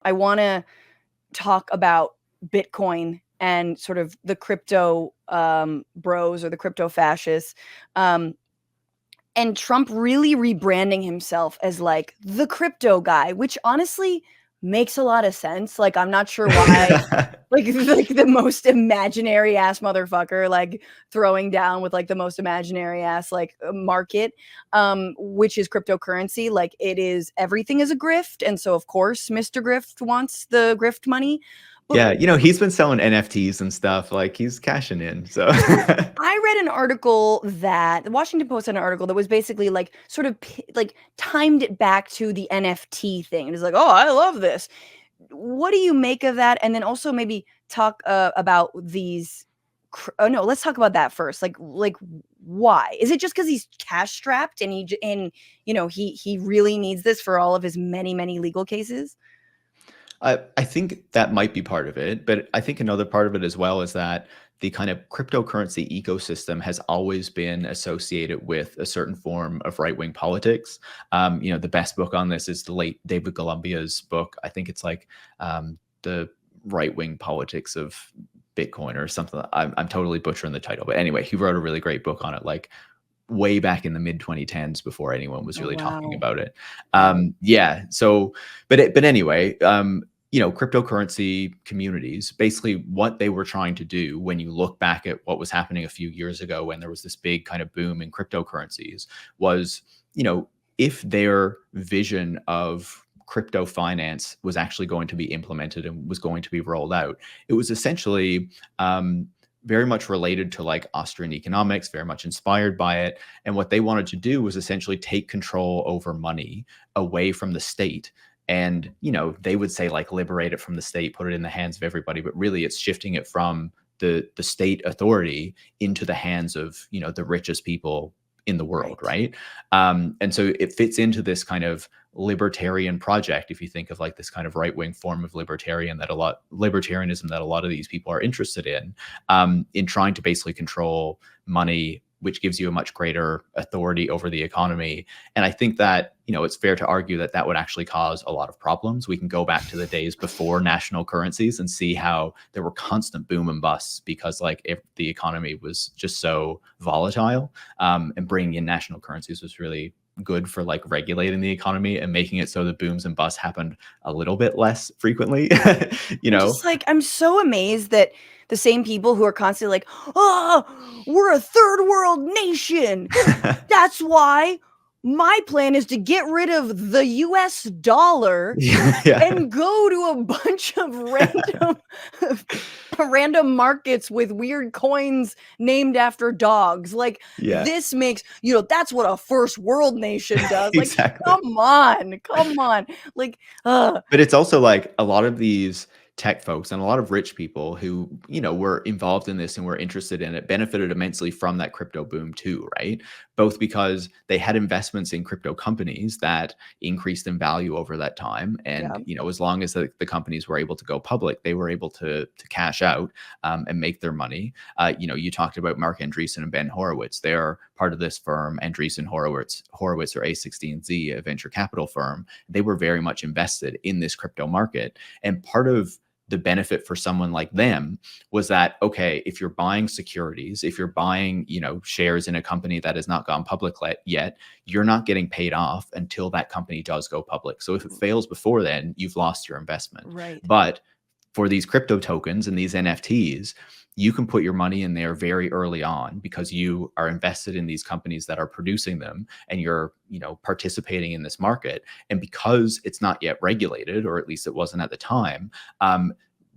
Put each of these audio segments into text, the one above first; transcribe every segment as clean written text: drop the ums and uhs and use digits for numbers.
I want to talk about Bitcoin and sort of the crypto bros or the crypto fascists. Um, and Trump really rebranding himself as like the crypto guy, which honestly makes a lot of sense. Like, I'm not sure why, like the most imaginary ass motherfucker, like throwing down with like the most imaginary ass like market, which is cryptocurrency. Like, it is, everything is a grift, and so of course Mr. Grift wants the grift money. But Yeah, he's been selling NFTs and stuff, like he's cashing in. So I read an article that the Washington Post had an article that was basically like sort of like timed it back to the NFT thing. It was like, oh, I love this. What do you make of that? And then also maybe talk about these. Oh no, let's talk about that first. Like why is it just because he's cash strapped and he really needs this for all of his many legal cases? I think that might be part of it, but I think another part of it as well is that the kind of cryptocurrency ecosystem has always been associated with a certain form of right-wing politics. The best book on this is the late David Columbia's book. I think it's like the right-wing politics of Bitcoin or something. I'm totally butchering the title, but anyway, he wrote a really great book on it, like way back in the mid 2010s before anyone was Oh really talking wow. about it. Wow. Yeah. So, but anyway, cryptocurrency communities, basically what they were trying to do when you look back at what was happening a few years ago when there was this big kind of boom in cryptocurrencies was, if their vision of crypto finance was actually going to be implemented and was going to be rolled out, it was essentially very much related to like Austrian economics, very much inspired by it. And what they wanted to do was essentially take control over money away from the state. And, they would say like liberate it from the state, put it in the hands of everybody, but really it's shifting it from the state authority into the hands of, the richest people in the world, right? And so it fits into this kind of libertarian project. If you think of like this kind of right-wing form of libertarianism that a lot of these people are interested in trying to basically control money, which gives you a much greater authority over the economy. And I think that, it's fair to argue that that would actually cause a lot of problems. We can go back to the days before national currencies and see how there were constant boom and busts because like if the economy was just so volatile, and bringing in national currencies was really good for like regulating the economy and making it so the booms and busts happened a little bit less frequently. you I'm know just like, I'm so amazed that the same people who are constantly like, oh, we're a third world nation. That's why my plan is to get rid of the US dollar yeah. and go to a bunch of random markets with weird coins named after dogs. Like, Yeah. this makes, that's what a first world nation does. Like, Exactly. come on. Like, But it's also like a lot of these tech folks and a lot of rich people who, were involved in this and were interested in it benefited immensely from that crypto boom too, right? Both because they had investments in crypto companies that increased in value over that time. yeah. And, as long as the companies were able to go public, they were able to cash out and make their money. You talked about Mark Andreessen and Ben Horowitz. They're part of this firm, Andreessen Horowitz or A16Z, a venture capital firm. They were very much invested in this crypto market. And part of the benefit for someone like them was that, okay, if you're buying securities, if you're buying, shares in a company that has not gone public yet, you're not getting paid off until that company does go public. So if it fails before then, you've lost your investment. Right. But for these crypto tokens and these NFTs, you can put your money in there very early on because you are invested in these companies that are producing them and you're, participating in this market. And because it's not yet regulated, or at least it wasn't at the time,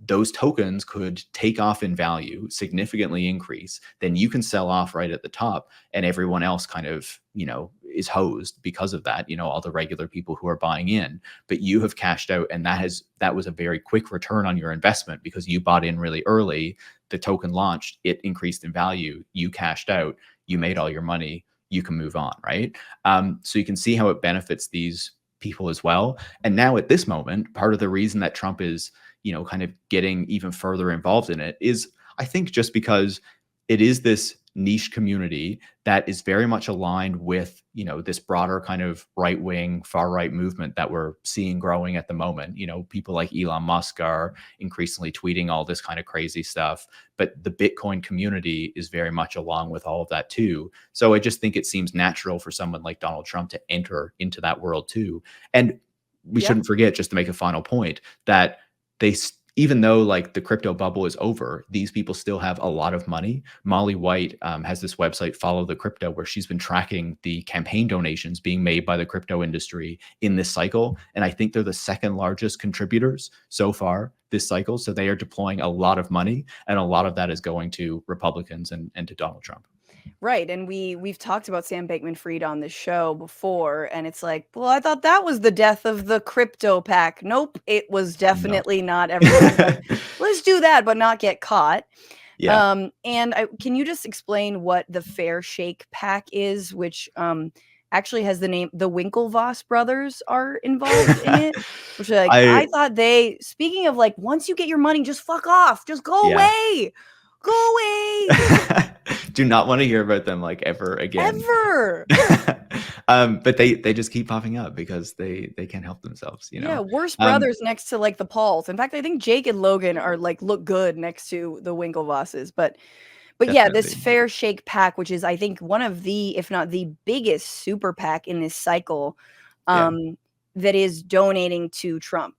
those tokens could take off in value, significantly increase, then you can sell off right at the top and everyone else kind of, is hosed because of that, all the regular people who are buying in, but you have cashed out. And that was a very quick return on your investment because you bought in really early, the token launched, it increased in value, you cashed out, you made all your money, you can move on, right? So you can see how it benefits these people as well. And now at this moment, part of the reason that Trump is, kind of getting even further involved in it is, I think, just because it is this niche community that is very much aligned with, this broader kind of right-wing, far-right movement that we're seeing growing at the moment. People like Elon Musk are increasingly tweeting all this kind of crazy stuff, but the Bitcoin community is very much along with all of that too. So I just think it seems natural for someone like Donald Trump to enter into that world too. And we Yeah. shouldn't forget, just to make a final point, that even though like the crypto bubble is over, these people still have a lot of money. Molly White has this website, Follow the Crypto, where she's been tracking the campaign donations being made by the crypto industry in this cycle. And I think they're the second largest contributors so far this cycle. So they are deploying a lot of money, and a lot of that is going to Republicans and to Donald Trump. Right, and we've talked about Sam Bankman-Fried on this show before, and it's like, well, I thought that was the death of the crypto pack. Nope, it was No. definitely not. Everyone's like, let's do that, but not get caught. Yeah. And can you just explain what the Fair Shake pack is, which actually has the name, the Winklevoss brothers are involved in it, which like I thought speaking of like, once you get your money, just fuck off, just go Yeah. away. Go away. Do not want to hear about them like ever again. Ever. But they just keep popping up because they can't help themselves, Yeah, worse brothers next to like the Pauls. In fact, I think Jake and Logan are like look good next to the Winklevosses. But yeah, this Definitely. Fair Shake pack, which is I think one of the, if not the biggest super PAC in this cycle, that is donating to Trump.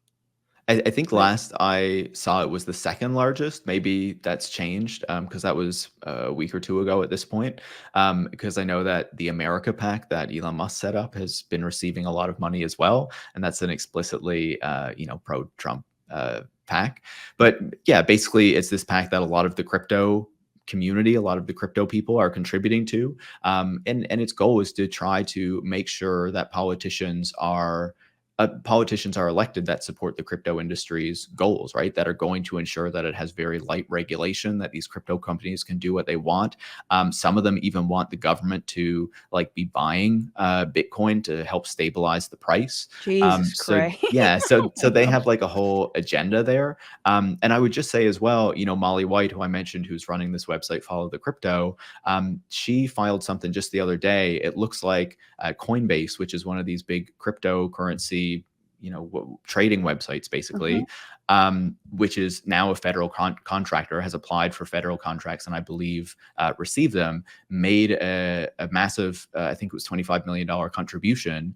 I think last I saw it was the second largest. Maybe that's changed because that was a week or two ago at this point. Because I know that the America PAC that Elon Musk set up has been receiving a lot of money as well, and that's an explicitly pro-Trump PAC. But yeah, basically it's this PAC that a lot of the crypto community, a lot of the crypto people are contributing to, and its goal is to try to make sure that politicians are elected that support the crypto industry's goals, right? That are going to ensure that it has very light regulation, that these crypto companies can do what they want. Some of them even want the government to like be buying Bitcoin to help stabilize the price. Jesus So Christ. yeah, so they have like a whole agenda there. And I would just say as well, Molly White, who I mentioned, who's running this website, Follow the Crypto, she filed something just the other day. It looks like Coinbase, which is one of these big cryptocurrency trading websites basically, which is now a federal contractor, has applied for federal contracts and I believe received them, made a massive, I think it was $25 million contribution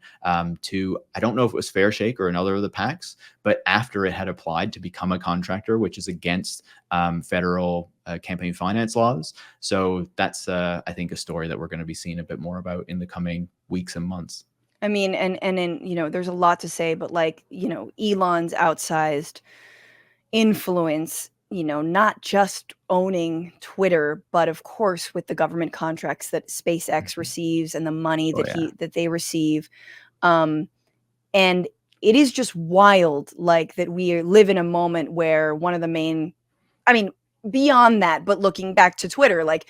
to, I don't know if it was Fair Shake or another of the PACs, but after it had applied to become a contractor, which is against federal campaign finance laws. So that's, I think, a story that we're going to be seeing a bit more about in the coming weeks and months. I mean, and in, there's a lot to say, but like, Elon's outsized influence, not just owning Twitter, but of course with the government contracts that SpaceX receives and the money that they receive. And it is just wild, like that we live in a moment where one of the main, I mean, beyond that, but looking back to Twitter, like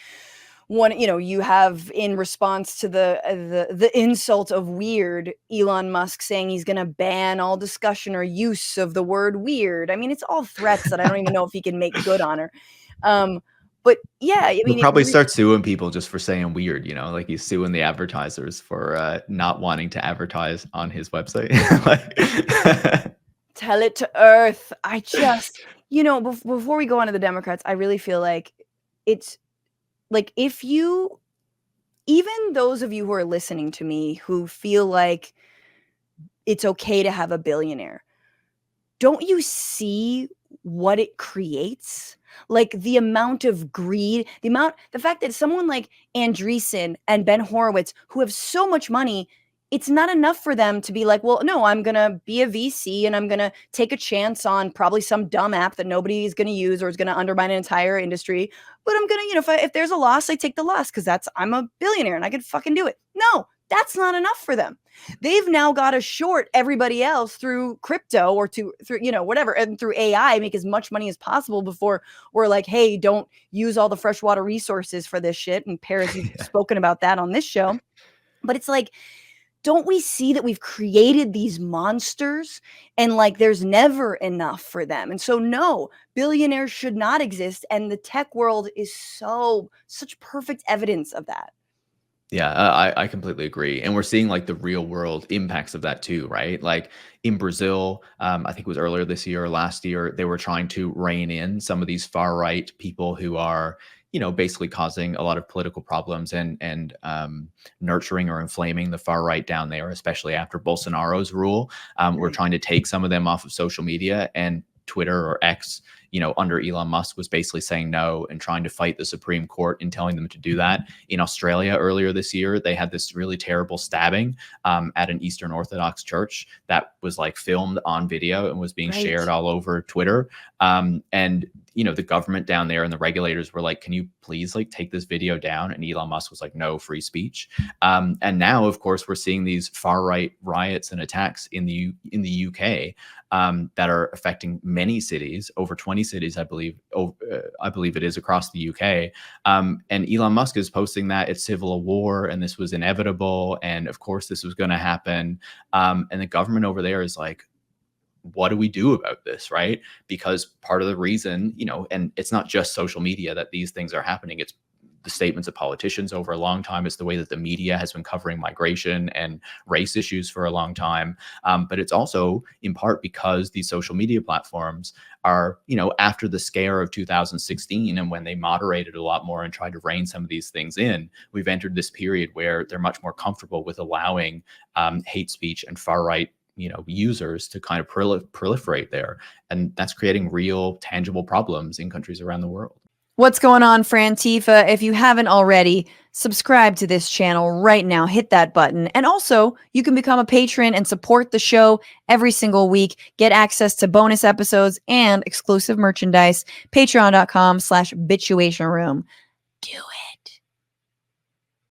one, you have in response to the insult of weird, Elon Musk saying he's going to ban all discussion or use of the word weird. I mean, it's all threats that I don't even know if he can make good on her. But yeah, I mean, he'll probably start suing people just for saying weird, like he's suing the advertisers for not wanting to advertise on his website. Tell it to Earth. I just, before we go on to the Democrats, I really feel like it's like, even those of you who are listening to me who feel like it's okay to have a billionaire, don't you see what it creates? Like the amount of greed, the fact that someone like Andreessen and Ben Horowitz, who have so much money, it's not enough for them to be like, well, no, I'm going to be a VC and I'm going to take a chance on probably some dumb app that nobody is going to use or is going to undermine an entire industry. But I'm going to, if there's a loss, I take the loss because I'm a billionaire and I can fucking do it. No, that's not enough for them. They've now got to short everybody else through crypto or through, whatever, and through AI, make as much money as possible before we're like, hey, don't use all the freshwater resources for this shit. And Paris, you've spoken about that on this show. But it's like, don't we see that we've created these monsters and like there's never enough for them? And so no, billionaires should not exist, and the tech world is such perfect evidence of that. Yeah, I completely agree. And we're seeing like the real world impacts of that too, right? Like in Brazil, I think it was earlier this year or last year, they were trying to rein in some of these far right people who are, basically causing a lot of political problems and nurturing or inflaming the far right down there, especially after Bolsonaro's rule. We're Right. trying to take some of them off of social media, and Twitter or X, under Elon Musk was basically saying no and trying to fight the Supreme Court and telling them to do that. In Australia earlier this year, they had this really terrible stabbing at an Eastern Orthodox church that was like filmed on video and was being Right. shared all over Twitter. And the government down there and the regulators were like, "Can you please like take this video down?" And Elon Musk was like, "No, free speech." And now, of course, we're seeing these far right riots and attacks in the UK that are affecting many cities, over 20 cities, I believe. I believe it is across the UK. And Elon Musk is posting that it's civil war and this was inevitable, and of course this was going to happen. And the government over there is like, what do we do about this, right? Because part of the reason, and it's not just social media that these things are happening, it's the statements of politicians over a long time. It's the way that the media has been covering migration and race issues for a long time. But it's also in part because these social media platforms are, after the scare of 2016 and when they moderated a lot more and tried to rein some of these things in, we've entered this period where they're much more comfortable with allowing hate speech and far right users to kind of proliferate there. And that's creating real tangible problems in countries around the world. What's going on, Frantifa? If you haven't already, subscribe to this channel right now. Hit that button. And also, you can become a patron and support the show every single week. Get access to bonus episodes and exclusive merchandise. Patreon.com/Bitchuation Room. Do